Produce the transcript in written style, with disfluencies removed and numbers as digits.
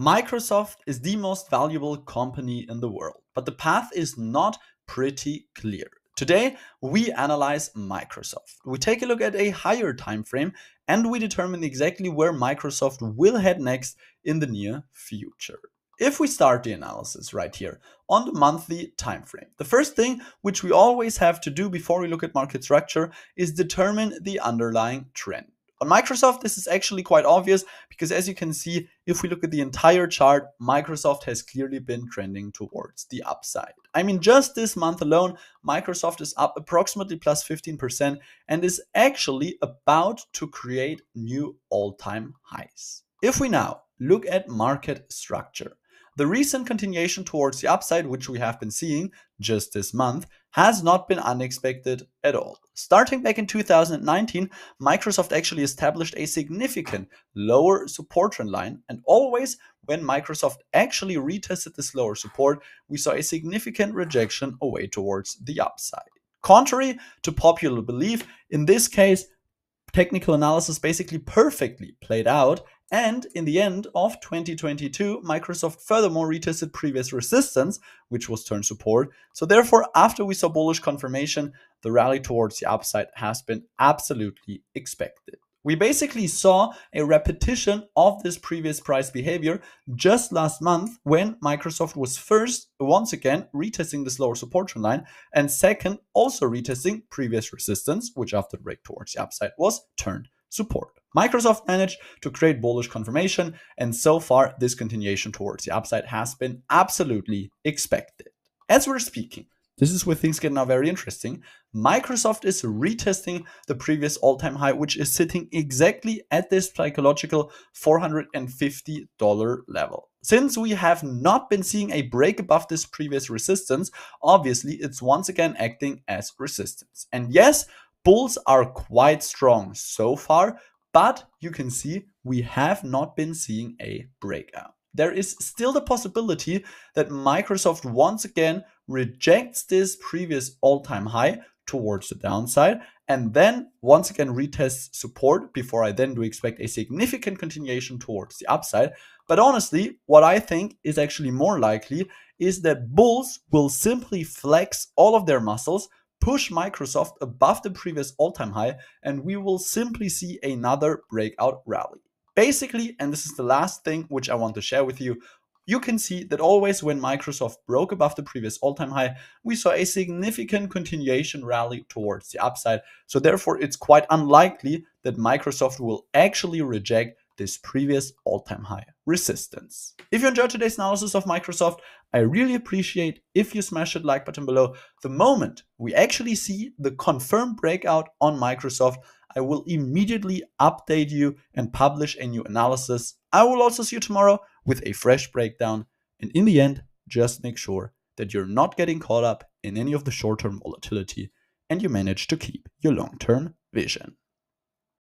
Microsoft is the most valuable company in the world, but the path is not pretty clear. Today, we analyze Microsoft. We take a look at a higher time frame and we determine exactly where Microsoft will head next in the near future. If we start the analysis right here on the monthly time frame, the first thing which we always have to do before we look at market structure is determine the underlying trend. On Microsoft, this is actually quite obvious because as you can see, if we look at the entire chart, Microsoft has clearly been trending towards the upside. I mean, just this month alone, Microsoft is up approximately plus 15% and is actually about to create new all-time highs. If we now look at market structure, the recent continuation towards the upside, which we have been seeing just this month, has not been unexpected at all. Starting back in 2019, Microsoft actually established a significant lower support trend line, and always when Microsoft actually retested this lower support, we saw a significant rejection away towards the upside. Contrary to popular belief, in this case, technical analysis basically perfectly played out, and in the end of 2022, Microsoft furthermore retested previous resistance, which was turned support. So therefore, after we saw bullish confirmation, the rally towards the upside has been absolutely expected. We basically saw a repetition of this previous price behavior just last month when Microsoft was first, once again, retesting this lower support trend line, and second, also retesting previous resistance, which after the break towards the upside was turned support. Microsoft managed to create bullish confirmation, and so far, this continuation towards the upside has been absolutely expected. As we're speaking, this is where things get now very interesting. Microsoft is retesting the previous all-time high, which is sitting exactly at this psychological $450 level. Since we have not been seeing a break above this previous resistance, obviously it's once again acting as resistance. And yes, bulls are quite strong so far, but you can see we have not been seeing a breakout. There is still the possibility that Microsoft once again rejects this previous all-time high towards the downside and then once again retests support before I then do expect a significant continuation towards the upside. But honestly, what I think is actually more likely is that bulls will simply flex all of their muscles, push Microsoft above the previous all-time high, and we will simply see another breakout rally. Basically, and this is the last thing which I want to share with you, you can see that always when Microsoft broke above the previous all-time high, we saw a significant continuation rally towards the upside. So therefore, it's quite unlikely that Microsoft will actually reject this previous all-time high resistance. If you enjoyed today's analysis of Microsoft, I really appreciate if you smash that like button below. The moment we actually see the confirmed breakout on Microsoft, I will immediately update you and publish a new analysis. I will also see you tomorrow with a fresh breakdown. And in the end, just make sure that you're not getting caught up in any of the short-term volatility and you manage to keep your long-term vision.